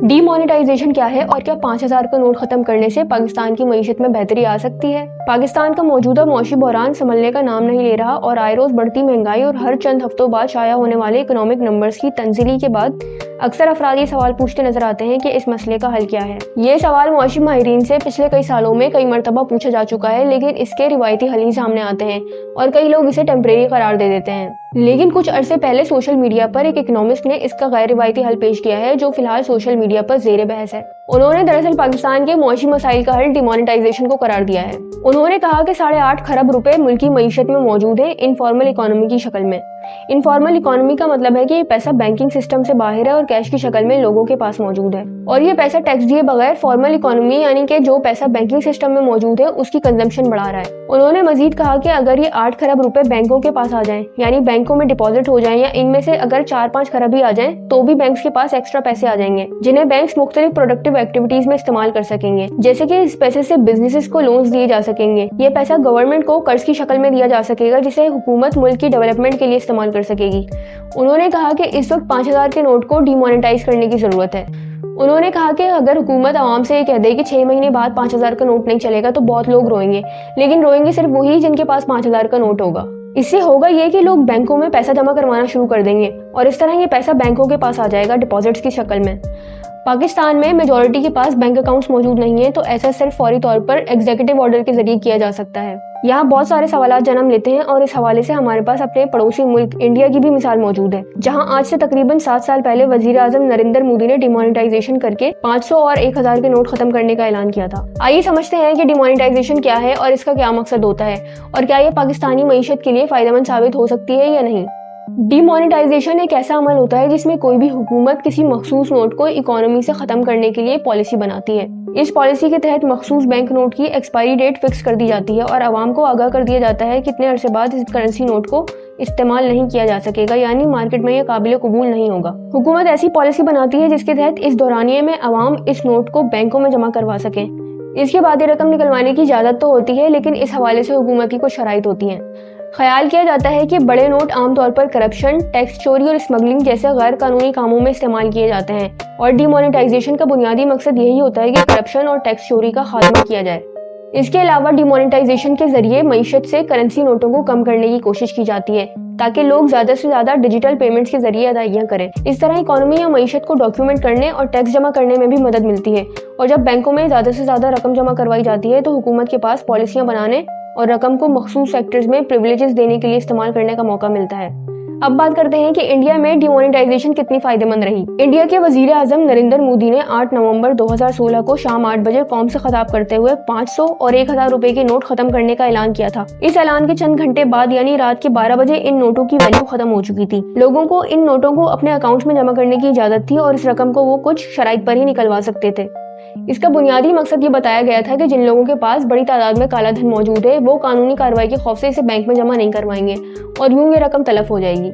D monetisation کیا ہے اور کیا 5000 کا نوٹ ختم کرنے سے پاکستان کی معیشت میں بہتری آ سکتی ہے؟ پاکستان کا موجودہ معاشی بحران سنبھلنے کا نام نہیں لے رہا اور آئے روز بڑھتی مہنگائی اور ہر چند ہفتوں بعد شائع ہونے والے اکنامک نمبرز کی تنزلی کے بعد اکثر افراد یہ سوال پوچھتے نظر آتے ہیں کہ اس مسئلے کا حل کیا ہے۔ یہ سوال معاشی ماہرین سے پچھلے کئی سالوں میں کئی مرتبہ پوچھا جا چکا ہے، لیکن اس کے روایتی حل ہی سامنے آتے ہیں اور کئی لوگ اسے ٹیمپریری قرار دے دیتے ہیں۔ لیکن کچھ عرصے پہلے سوشل میڈیا پر ایک اکنامسٹ نے اس کا غیر روایتی حل پیش کیا ہے جو فی الحال سوشل میڈیا پر زیر بحث ہے۔ انہوں نے دراصل پاکستان کے معاشی مسائل کا حل ڈی مانیٹائزیشن کو قرار دیا ہے۔ انہوں نے کہا کہ 8.5 کھرب روپے ملکی معیشت میں موجود ہیں انفارمل اکانومی کی شکل میں۔ انفارمل اکانومی کا مطلب ہے کہ یہ پیسہ بینکنگ سسٹم سے باہر ہے اور کیش کی شکل میں لوگوں کے پاس موجود ہے، اور یہ پیسہ ٹیکس دیے بغیر فارمل اکانومی یعنی کہ جو پیسہ بینکنگ سسٹم میں موجود ہے اس کی کنزمپشن بڑھا رہا ہے۔ انہوں نے مزید کہا کہ اگر یہ 8 کھرب روپے بینکوں کے پاس آ جائیں، یعنی بینکوں میں ڈپازٹ ہو جائیں، یا ان میں سے اگر 4-5 کھرب ہی آ جائیں تو بھی بینکس کے پاس ایکسٹرا پیسے آ جائیں گے جنہیں بینکس مختلف پروڈکٹیو ایکٹیویٹیز میں استعمال کر سکیں گے، جیسے کہ اس پیسے سے بزنسز کو لونز دیے جا سکیں گے۔ یہ پیسہ گورنمنٹ کو قرض کی شکل میں دیا جا سکے گا جسے حکومت ملک کی ڈیولپمنٹ کے لیے استعمال کر سکے گی۔ انہوں نے کہا کہ اس وقت 5000 کے نوٹ کو ڈی مانیٹائز کرنے کی ضرورت ہے۔ انہوں نے کہا کہ اگر حکومت عوام سے یہ کہہ دے کہ 6 مہینے بعد 5000 کا نوٹ نہیں چلے گا تو بہت لوگ روئیں گے، لیکن روئیں گے صرف وہی جن کے پاس 5000 کا نوٹ ہوگا۔ اس سے ہوگا یہ کہ لوگ بینکوں میں پیسہ جمع کروانا شروع کر دیں گے اور اس طرح یہ پیسہ بینکوں کے پاس آ جائے گا ڈپازٹس کی شکل میں۔ پاکستان میں میجورٹی کے پاس بینک اکاؤنٹس موجود نہیں ہیں، تو ایسا صرف فوری طور پر ایگزیکٹو آرڈر کے ذریعے کیا جا سکتا ہے۔ یہاں بہت سارے سوالات جنم لیتے ہیں اور اس حوالے سے ہمارے پاس اپنے پڑوسی ملک انڈیا کی بھی مثال موجود ہے، جہاں آج سے تقریباً 7 سال پہلے وزیر اعظم نریندر مودی نے ڈی مانیٹائزیشن کر کے 500 اور 1000 کے نوٹ ختم کرنے کا اعلان کیا تھا۔ آئیے سمجھتے ہیں کہ ڈی مانیٹائزیشن کیا ہے اور اس کا کیا مقصد ہوتا ہے، اور کیا یہ پاکستانی معیشت کے لیے فائدہ مند ثابت ہو سکتی ہے یا نہیں۔ ڈی مانیٹائزیشن ایک ایسا عمل ہوتا ہے جس میں کوئی بھی حکومت کسی مخصوص نوٹ کو اکانومی سے ختم کرنے کے لیے پالیسی بناتی ہے۔ اس پالیسی کے تحت مخصوص بینک نوٹ کی ایکسپائری ڈیٹ فکس کر دی جاتی ہے اور عوام کو آگاہ کر دیا جاتا ہے کہ اتنے عرصے بعد اس کرنسی نوٹ کو استعمال نہیں کیا جا سکے گا، یعنی مارکیٹ میں یہ قابل قبول نہیں ہوگا۔ حکومت ایسی پالیسی بناتی ہے جس کے تحت اس دورانیے میں عوام اس نوٹ کو بینکوں میں جمع کروا سکیں۔ اس کے بعد یہ رقم نکلوانے کی اجازت تو ہوتی ہے، لیکن اس حوالے سے حکومت کی کچھ شرائط ہوتی ہیں۔ خیال کیا جاتا ہے کہ بڑے نوٹ عام طور پر کرپشن، ٹیکس چوری اور اسمگلنگ جیسے غیر قانونی کاموں میں استعمال کیے جاتے ہیں، اور ڈی مانیٹائزیشن کا بنیادی مقصد یہی ہوتا ہے کہ کرپشن اور ٹیکس چوری کا خاتمہ کیا جائے۔ اس کے علاوہ ڈی مانیٹائزیشن کے ذریعے معیشت سے کرنسی نوٹوں کو کم کرنے کی کوشش کی جاتی ہے تاکہ لوگ زیادہ سے زیادہ ڈیجیٹل پیمنٹس کے ذریعے ادائیگیاں کریں۔ اس طرح اکانومی یا معیشت کو ڈاکیومنٹ کرنے اور ٹیکس جمع کرنے میں بھی مدد ملتی ہے، اور جب بینکوں میں زیادہ سے زیادہ رقم جمع کروائی جاتی ہے تو حکومت کے پاس پالیسیاں بنانے اور رقم کو مخصوص سیکٹرز میں پریویلیجز دینے کے لیے استعمال کرنے کا موقع ملتا ہے۔ اب بات کرتے ہیں کہ انڈیا میں ڈی مانیٹائزیشن کتنی فائدہ مند رہی۔ انڈیا کے وزیر اعظم نریندر مودی نے 8 نومبر 2016 کو شام 8 بجے قوم سے خطاب کرتے ہوئے 500 اور 1000 روپے کے نوٹ ختم کرنے کا اعلان کیا تھا۔ اس اعلان کے چند گھنٹے بعد یعنی رات کے 12 بجے ان نوٹوں کی ویلیو ختم ہو چکی تھی۔ لوگوں کو ان نوٹوں کو اپنے اکاؤنٹس میں جمع کرنے کی اجازت تھی اور اس رقم کو وہ کچھ شرائط پر ہی نکلوا سکتے تھے۔ اس کا بنیادی مقصد یہ بتایا گیا تھا کہ جن لوگوں کے پاس بڑی تعداد میں کالا دھن موجود ہے وہ قانونی کارروائی کے خوف سے اسے بینک میں جمع نہیں کروائیں گے اور یوں یہ رقم تلف ہو جائے گی۔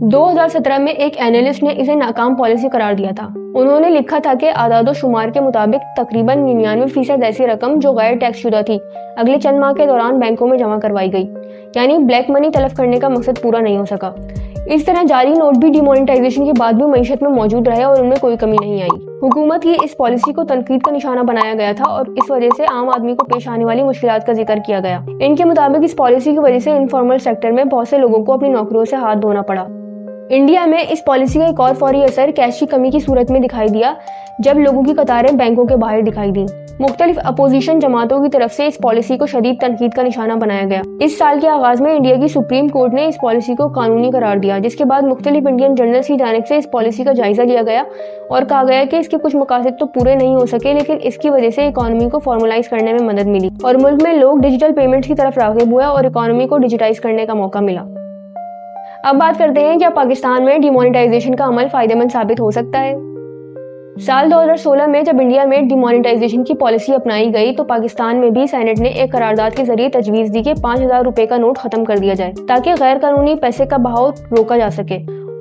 2017 میں ایک اینالسٹ نے اسے ناکام پالیسی قرار دیا تھا۔ انہوں نے لکھا تھا کہ اعداد و شمار کے مطابق تقریباً 99% ایسی رقم جو غیر ٹیکس شدہ تھی اگلے چند ماہ کے دوران بینکوں میں جمع کروائی گئی، یعنی بلیک منی تلف کرنے کا مقصد پورا نہیں ہو سکا۔ اس طرح جعلی نوٹ بھی ڈی مانیٹائزیشن کے بعد بھی معیشت میں موجود رہے اور ان میں کوئی کمی نہیں آئی۔ حکومت کی اس پالیسی کو تنقید کا نشانہ بنایا گیا تھا اور اس وجہ سے عام آدمی کو پیش آنے والی مشکلات کا ذکر کیا گیا۔ ان کے مطابق اس پالیسی کی وجہ سے انفارمل سیکٹر میں بہت سے لوگوں کو اپنی نوکریوں سے ہاتھ دھونا پڑا۔ انڈیا میں اس پالیسی کا ایک اور فوری اثر کیش کی کمی کی صورت میں دکھائی دیا جب لوگوں کی قطاریں بینکوں کے باہر دکھائی دیں۔ مختلف اپوزیشن جماعتوں کی طرف سے اس پالیسی کو شدید تنقید کا نشانہ بنایا گیا۔ اس سال کے آغاز میں انڈیا کی سپریم کورٹ نے اس پالیسی کو قانونی قرار دیا، جس کے بعد مختلف انڈین جرنلز کی جانب سے اس پالیسی کا جائزہ لیا گیا اور کہا گیا کہ اس کے کچھ مقاصد تو پورے نہیں ہو سکے، لیکن اس کی وجہ سے اکانومی کو فارملائز کرنے میں مدد ملی اور ملک میں لوگ ڈیجیٹل پیمنٹس کی طرف راغب ہوئے اور اکانومی کو ڈیجیٹائز کرنے کا موقع ملا۔ اب بات کرتے ہیں کیا پاکستان میں ڈی مانیٹائزیشن کا عمل فائدہ مند ثابت ہو سکتا ہے۔ سال 2016 میں جب انڈیا میں ڈی مانیٹائزیشن کی پالیسی اپنائی گئی تو پاکستان میں بھی سینٹ نے ایک قرارداد کے ذریعے تجویز دی کہ 5000 روپے کا نوٹ ختم کر دیا جائے تاکہ غیر قانونی پیسے کا بہاؤ روکا جا سکے